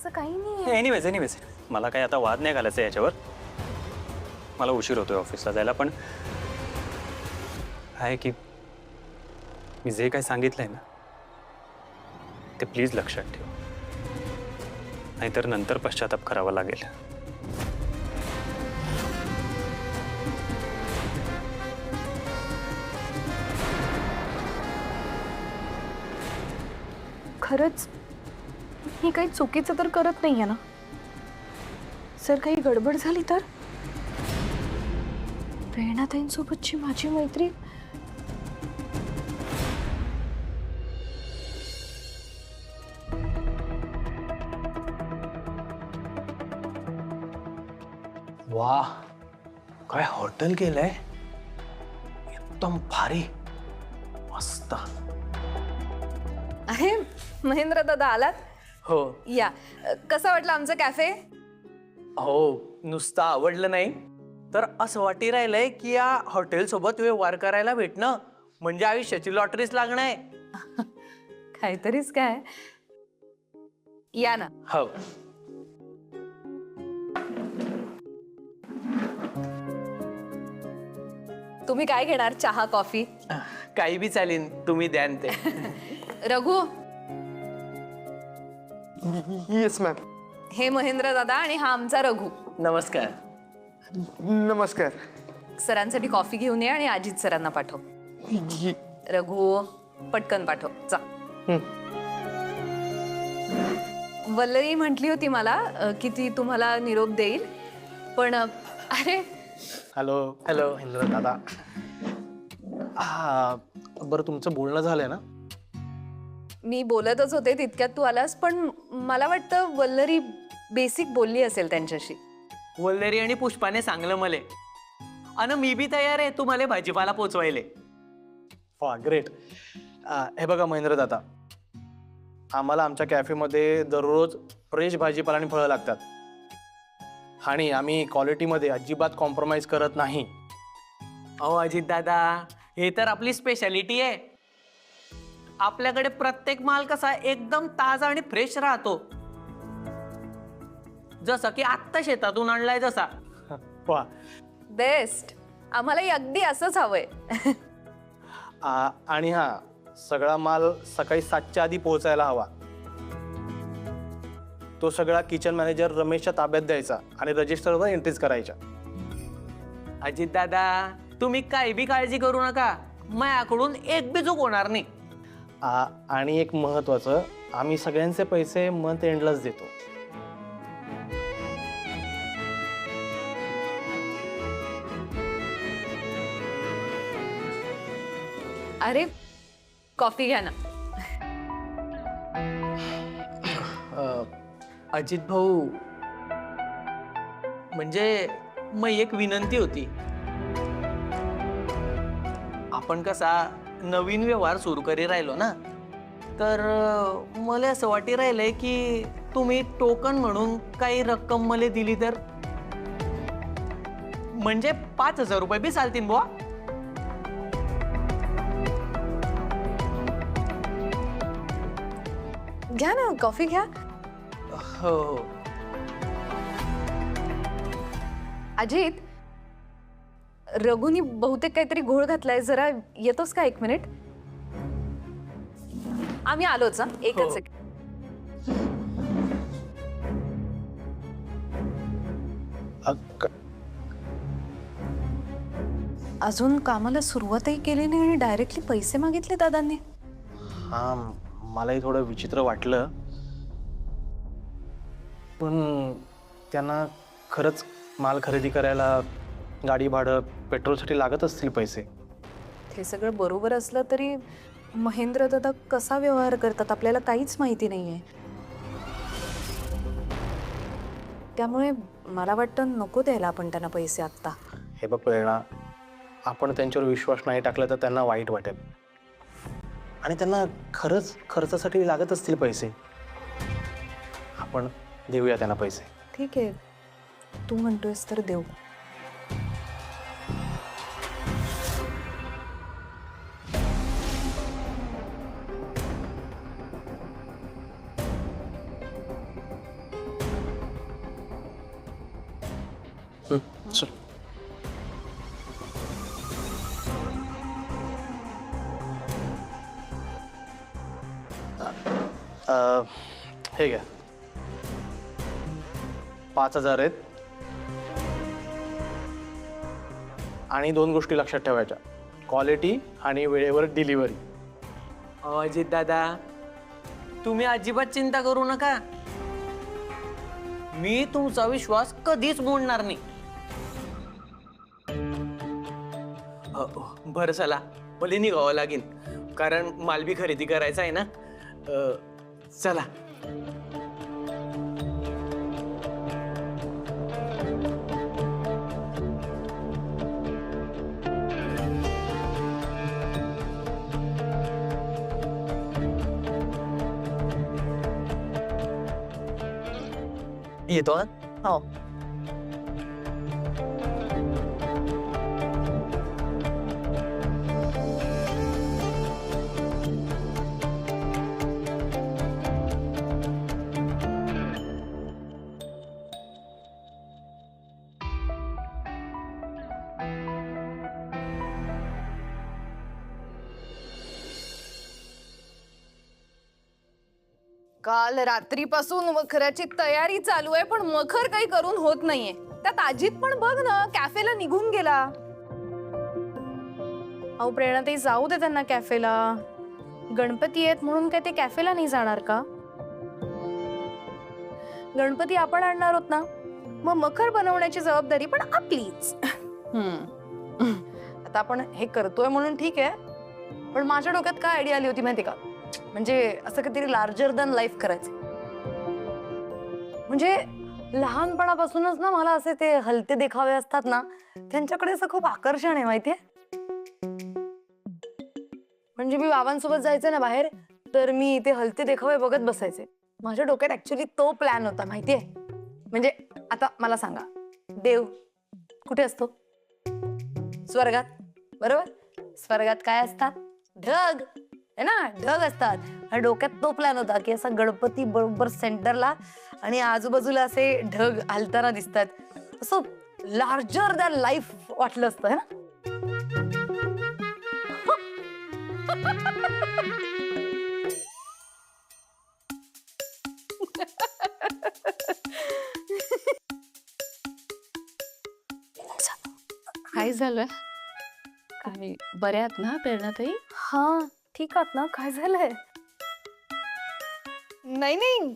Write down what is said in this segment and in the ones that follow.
असं काही नाही. एनिवेज मला काही आता वाद नाही घालायचा याच्यावर. मला उशीर होतोय ऑफिसला जायला, पण आहे की मी जे काही सांगितलंय ना ते प्लीज लक्षात ठेव, नाहीतर नंतर पश्चाताप करावा लागेल. खरंच मी काही चुकीचं तर करत नाहीये ना? जर काही गडबड झाली तर प्रेरणाताईंसोबतची माझी मैत्री वाह, काय हॉटेल केलंय, एकदम भारी, मस्त. अरे महेंद्र दादा आलात? हो या. कसं वाटलं आमचं कॅफे? हो, नुसतं आवडलं नाही तर असं वाटी राहिलंय की या हॉटेल सोबत व्यवहार करायला भेटणं म्हणजे आयुष्याची लॉटरीच लागणं आहे. काहीतरीच काय. या ना. हो. तुम्ही काय घेणार, चहा कॉफी? काही बी चालेल, तुम्ही द्यान ते. Raghu, yes ma'am. हे महेंद्र दादा आणि हा आमचा रघु. नमस्कार. नमस्कार. सरांसाठी कॉफी घेऊन ये आणि अजित सरांना पाठव. रघु पटकन पाठव जा. वल्लरी म्हटली होती मला की ती तुम्हाला निरोप देईल, पण अरे हॅलो हॅलो. महेंद्र दादा. हा बरं, तुमचं बोलणं झालंय ना? मी बोलतच होते तितक्यात तू आलास, पण मला वाटतं वल्लरी बेसिक बोलली असेल त्यांच्याशी. वल्लरी आणि पुष्पाने सांगलं मले, अन मी बी तयार आहे तुम्हाला भाजीपाला पोचवायले. वा ग्रेट. हे बघा महेंद्र दादा, आम्हाला आमच्या कॅफेमध्ये दररोज फ्रेश भाजीपाला आणि फळं लागतात आणि आम्ही क्वालिटीमध्ये अजिबात कॉम्प्रोमाइज करत नाही. अहो अजित दादा, हे तर आपली स्पेशालिटी आहे. आपल्याकडे प्रत्येक माल कसा एकदम ताजा आणि फ्रेश राहतो, जसं की आत्ता शेतातून आणलाय जसा. वा. बेस्ट. आम्हालाही अगदी असंच हवंय. आणि हा सगळा माल सकाळी 7च्या आधी पोहोचायला हवा. तो सगळा किचन मॅनेजर रमेशच्या ताब्यात द्यायचा आणि रजिस्टरवर एंट्रीज करायच्या. अजित दादा, तुम्ही काही बी काळजी करू नका, माझ्याकडून एक बी चूक होणार नाही. आणि एक महत्वाचं, आम्ही सगळ्यांचे पैसे मंथ एंडलाच देतो. अरे कॉफी घ्या ना. अजित भाऊ, म्हणजे मग एक विनंती होती. आपण कसा नवीन व्यवहार सुरू करी राहिलो ना, तर मला असं वाटी राहिलंय की तुम्ही टोकन म्हणून काही रक्कम मला दिली तर, म्हणजे 5,000 रुपये बी चालतील बुवा. घ्या ना कॉफी घ्या. हो हो. अजित, रघुनी बहुतेक काहीतरी घोळ घातलाय, जरा येतोस का 1 मिनिट? आम्ही आलोच. एकच हो. सेकंड. अजून कामाला सुरुवातही केली नाही आणि डायरेक्टली पैसे मागितले दादांनी. हा, मलाही थोडं विचित्र वाटलं, पण त्यांना खरंच माल खरेदी करायला गाडी भाडं पेट्रोलसाठी लागत असतील पैसे. हे सगळं बरोबर असलं तरी महेंद्र दादा कसा व्यवहार करतात आपल्याला काहीच माहिती नाहीये. त्यामुळे मला वाटतं नको द्यायला आपण त्यांना पैसे आत्ता. हे बघ प्रेरणा, आपण त्यांच्यावर विश्वास नाही टाकला तर त्यांना वाईट वाटेल आणि त्यांना खरंच खर्चासाठी लागत असतील पैसे. आपण देऊया त्यांना पैसे. ठीक आहे, तू म्हणतोयस तर देऊ. चल. हे घ्या 5,000 आहेत. आणि 2 गोष्टी लक्षात ठेवायच्या, क्वालिटी आणि वेळेवर डिलिव्हरी. अजित दादा, तुम्ही अजिबात चिंता करू नका. मी तुमचा विश्वास कधीच मोडणार नाही. बरं चला, मला निघावं लागेल कारण माल बी खरेदी करायचा आहे ना. चला. येतो. हो. काल रात्रीपासून मखराची तयारी चालू आहे पण मखर काही करून होत नाहीये. त्यात अजित पण बघ ना कॅफेला निघून गेला. अहो प्रेरणाताई, जाऊ दे त्यांना कॅफेला. गणपती आहेत म्हणून काय ते कॅफेला नाही जाणार का? गणपती आपण आणणार आहोत ना, मग मखर बनवण्याची जबाबदारी पण आपलीच. आता आपण हे करतोय म्हणून ठीक आहे, पण माझ्या डोक्यात काय आयडिया आली होती माहिती का? म्हणजे असं काहीतरी लार्जर दॅन लाईफ करायचं. म्हणजे लहानपणापासूनच ना मला असे ते हलते देखावे असतात ना, त्यांच्याकडे असं खूप आकर्षण आहे माहितीये. म्हणजे मी बाबांसोबत जायचं ना बाहेर, तर मी ते हलते देखावे बघत बसायचे. माझ्या डोक्यात ऍक्च्युली तो प्लॅन होता माहितीये. म्हणजे आता मला सांगा, देव कुठे असतो? स्वर्गात, बरोबर? स्वर्गात काय असतात? ढग है ना, ढग असतात. आणि डोक्यात तो प्लॅन होता की असा गणपती बरोबर सेंटरला आणि आजूबाजूला असे ढग हलताना दिसतात, असं लार्जर दॅन लाईफ वाटलं असतं है ना. काय झालं? काय बऱ्या आहात ना प्रेरणाताई? हा ठीक आहात ना? काय झालंय? नाही नाही,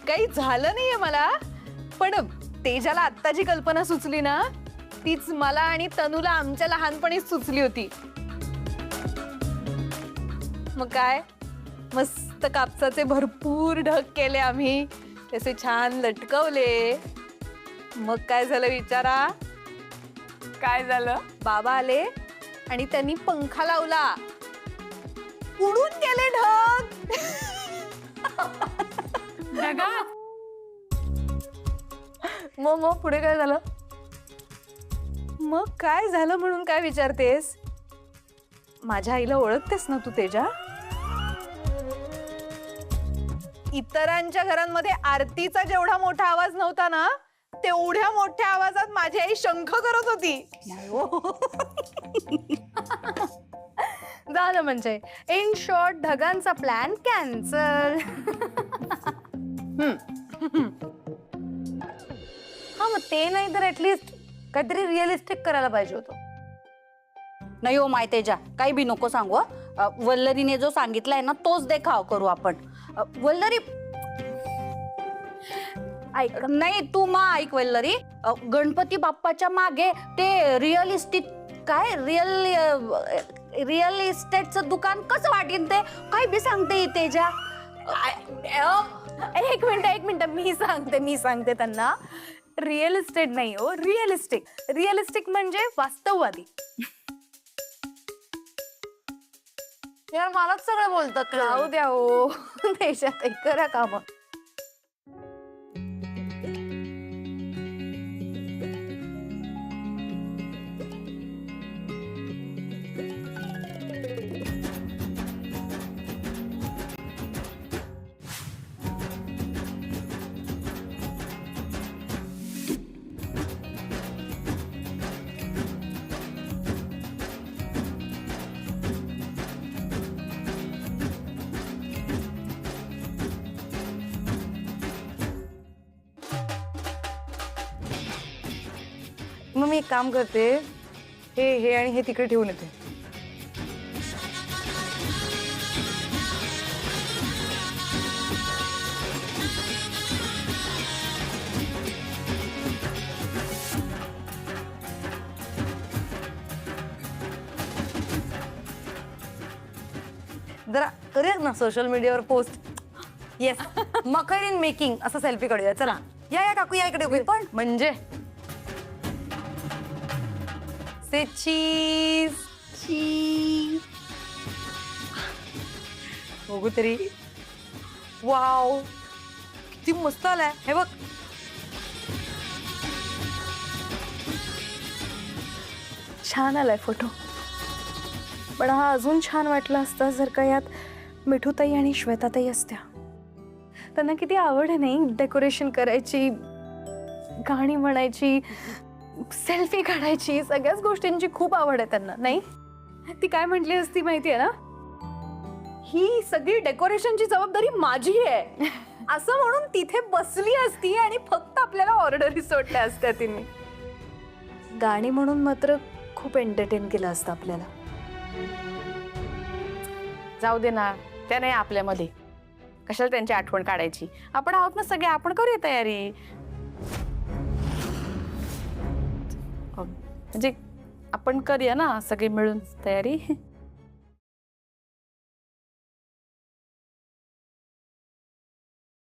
काही झालं नाहीये मला. पण तेजाला आत्ता जी कल्पना सुचली ना, तीच मला आणि तनूला आमच्या लहानपणीच सुचली होती. मग काय, मस्त कापसाचे भरपूर ढग केले आम्ही, त्याचे छान लटकवले. मग काय झालं विचारा? काय झालं? बाबा आले आणि त्यांनी पंखा लावला, उडून गेले ढग. मग पुढे काय झालं? मग काय झालं म्हणून काय विचारतेस? माझ्या आईला ओळखतेस ना तू तेजा? इतरांच्या घरांमध्ये आरतीचा जेवढा मोठा आवाज नव्हता ना, तेवढ्या मोठ्या आवाजात माझी आई शंख करत होती. झालं म्हणजे इन शॉर्ट, ढगांचा प्लॅन कॅन्सल. हा मग ते नाही तर ऍटलिस्ट काहीतरी रिअलिस्टिक करायला पाहिजे होतं. नाही हो मायतेजा, काही बी नको सांगू. वल्लरीने जो सांगितलाय ना तोच देखाव करू आपण. वल्लरी ऐक, नाही तू ऐक वल्लरी. गणपती बाप्पाच्या मागे ते रिअलिस्टिक काय रिअल इस्टेटचं दुकान कसं वाटेल ते काही बी सांगते तेजा. एक मिनिट मी सांगते त्यांना. रिअल इस्टेट नाही हो, रिअलिस्टिक. रिअलिस्टिक म्हणजे वास्तववादी. यार मलाच सगळं बोलतात. राहू द्या हो देशात करा काम. मग मी एक काम करते, हे आणि हे तिकडे ठेवून येते. जरा करूया ना सोशल मीडियावर post. Yes, Makar in making असं सेल्फी काढूया. चला या काकू, या इकडे. पण म्हणजे से चीज बघू तरी. वाव, किती मस्त आलाय हे बघ. छान आलाय फोटो, पण हा अजून छान वाटला असता जर का यात मिठूताई आणि श्वेताताई असत्या. त्यांना किती आवड आहे नाही डेकोरेशन करायची, गाणी म्हणायची, सेल्फी काढायची, सगळ्याच गोष्टींची खूप आवड आहे त्यांना. नाही, ती काय म्हटली असती माहितीये ना, ही सगळी डेकोरेशनची जबाबदारी माझी आहे असं म्हणून तिथे बसली असती आणि फक्त आपल्याला ऑर्डरी सोडल्या असत्या तिने. गाणी म्हणून मात्र खूप एंटरटेन केलं असतं आपल्याला. जाऊ दे ना, त्या नाही आपल्यामध्ये, कशाला त्यांची आठवण काढायची. आपण आहोत ना सगळे, आपण करूया तयारी. म्हणजे आपण करूया ना सगळे मिळून तयारी.